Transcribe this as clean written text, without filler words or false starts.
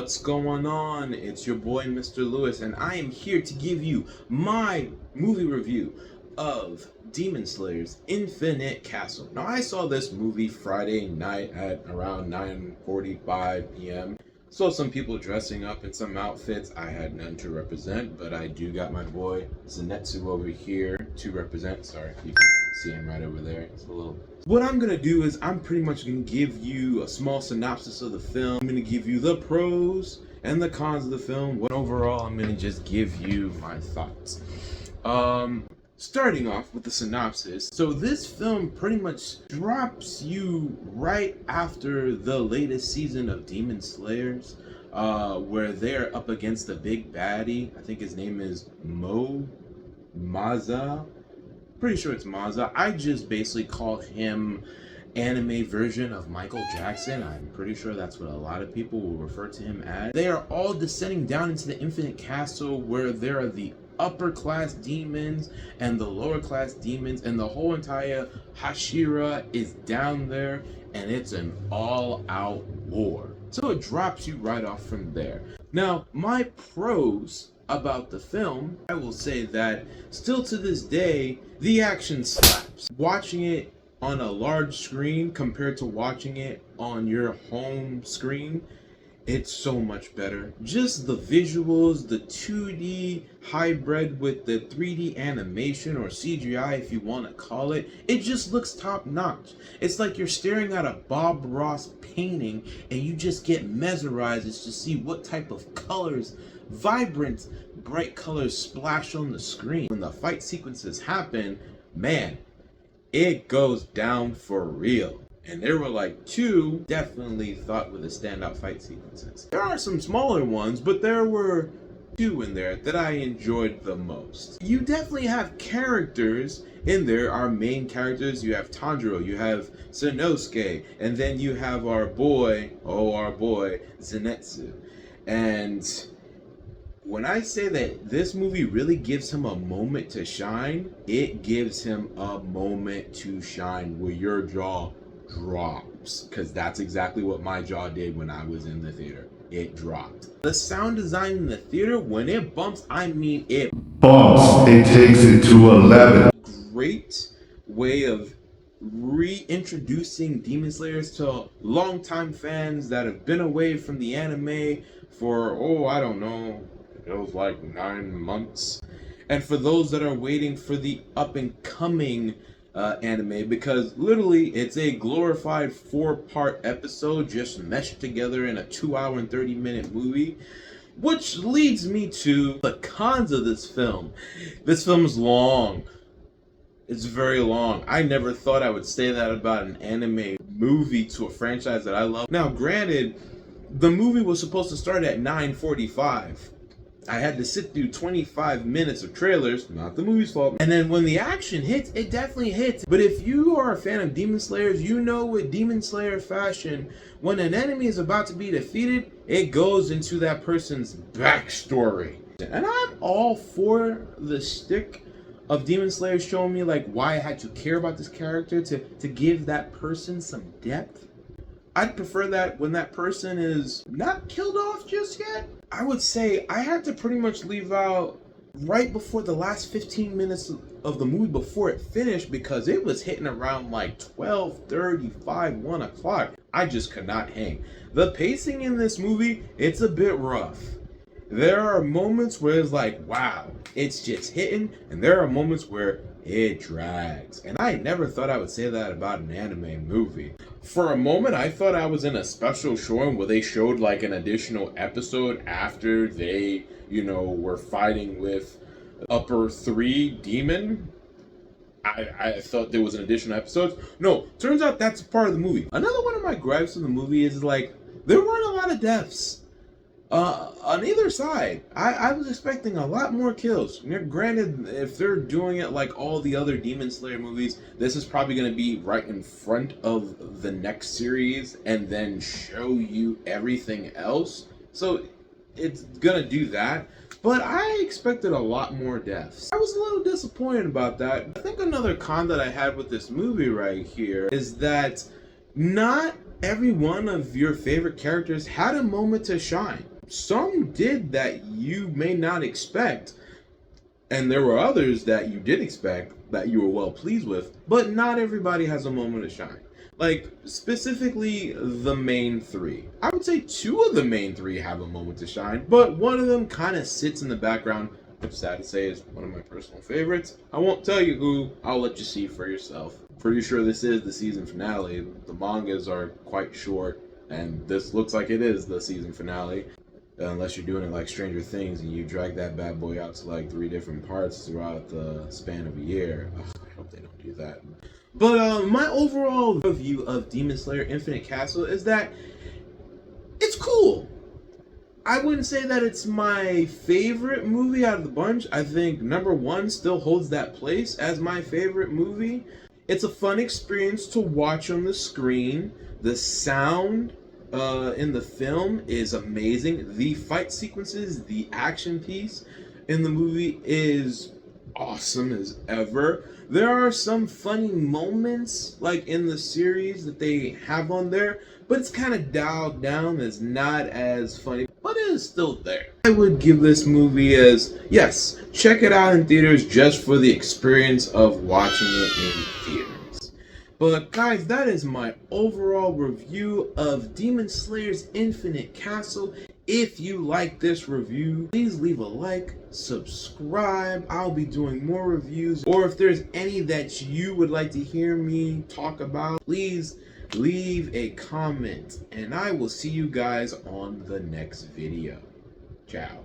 What's going on? It's your boy Mr. Lewis, and I am here to give you my movie review of Demon Slayer's Infinite Castle. Now, I saw this movie Friday night at around 9:45 p.m. Saw some people dressing up in some outfits. I had none to represent, but I do got my boy Zenitsu over here to represent. Sorry, you can see him right over there. It's a little... What I'm gonna do is I'm pretty much gonna give you a small synopsis of the film. I'm gonna give you the pros and the cons of the film. What overall, I'm gonna just give you my thoughts. Starting off with the synopsis. So this film pretty much drops you right after the latest season of Demon Slayers, where they're up against the big baddie. I think his name is Maza. Pretty sure it's Maza. I just basically call him anime version of Michael Jackson. I'm pretty sure that's what a lot of people will refer to him as. They are all descending down into the Infinite Castle, where there are the upper class demons and the lower class demons, and the whole entire Hashira is down there, and it's an all-out war. So it drops you right off from there. Now, my pros about the film, I will say that still to this day, the action slaps. Watching it on a large screen compared to watching it on your home screen, it's so much better. Just the visuals, the 2D hybrid with the 3D animation, or CGI if you want to call it, it just looks top notch. It's like you're staring at a Bob Ross painting and you just get mesmerized as to see what type of colors, vibrant, bright colors splash on the screen. When the fight sequences happen, man, it goes down for real. And there were like two definitely thought were the standout fight sequences. There are some smaller ones, but there were two in there that I enjoyed the most. You definitely have characters in there, our main characters. You have Tanjiro, you have Sanosuke, and then you have our boy Zenitsu. And when I say that this movie really gives him a moment to shine, it gives him a moment to shine where your jaw drops, because that's exactly what my jaw did when I was in the theater. It dropped. The sound design in the theater, when it bumps, I mean it bumps. It takes it to 11. Great way of reintroducing Demon Slayers to longtime fans that have been away from the anime for, I don't know, it was like 9 months. And for those that are waiting for the up and coming anime, because literally it's a glorified 4-part episode just meshed together in a 2-hour and 30-minute movie. Which leads me to the cons of this film. This film is long. It's very long. I never thought I would say that about an anime movie to a franchise that I love. Now, granted, the movie was supposed to start at 9:45. I had to sit through 25 minutes of trailers, not the movie's fault. And then when the action hits, it definitely hits. But if you are a fan of Demon Slayers, you know with Demon Slayer fashion, when an enemy is about to be defeated, it goes into that person's backstory. And I'm all for the stick of Demon Slayer showing me like why I had to care about this character, to give that person some depth. I'd prefer that when that person is not killed off just yet. I would say I had to pretty much leave out right before the last 15 minutes of the movie before it finished, because it was hitting around like 12:35, 1 o'clock. I just could not hang. The pacing in this movie, it's a bit rough. There are moments where it's like, wow, it's just hitting, and there are moments where it drags. And I never thought I would say that about an anime movie. For a moment, I thought I was in a special showing where they showed like an additional episode after they, were fighting with Upper 3 Demon. I thought there was an additional episode. No, turns out that's part of the movie. Another one of my gripes in the movie is like, there weren't a lot of deaths. On either side. I was expecting a lot more kills. Granted, if they're doing it like all the other Demon Slayer movies, this is probably going to be right in front of the next series and then show you everything else. So it's going to do that. But I expected a lot more deaths. I was a little disappointed about that. I think another con that I had with this movie right here is that not every one of your favorite characters had a moment to shine. some did that you may not expect, and there were others that you did expect that you were well pleased with, but not everybody has a moment to shine. Like, specifically the main three. I would say two of the main three have a moment to shine, but one of them kind of sits in the background, which, sad to say, is one of my personal favorites. I won't tell you who, I'll let you see for yourself. Pretty sure this is the season finale. The mangas are quite short, and this looks like it is the season finale. Unless you're doing it like Stranger Things and you drag that bad boy out to like 3 different parts throughout the span of a year. Ugh, I hope they don't do that. But my overall review of Demon Slayer Infinite Castle is that it's cool. I wouldn't say that it's my favorite movie out of the bunch. I think number 1 still holds that place as my favorite movie. It's a fun experience to watch on the screen. The sound in the film is amazing. The fight sequences, the action piece in the movie is awesome as ever. There are some funny moments like in the series that they have on there, but it's kind of dialed down. It's not as funny, but it is still there. I would give this movie as, yes, check it out in theaters just for the experience of watching it in theaters. But guys, that is my overall review of Demon Slayer's Infinite Castle. If you like this review, please leave a like, subscribe. I'll be doing more reviews. Or if there's any that you would like to hear me talk about, please leave a comment. And I will see you guys on the next video. Ciao.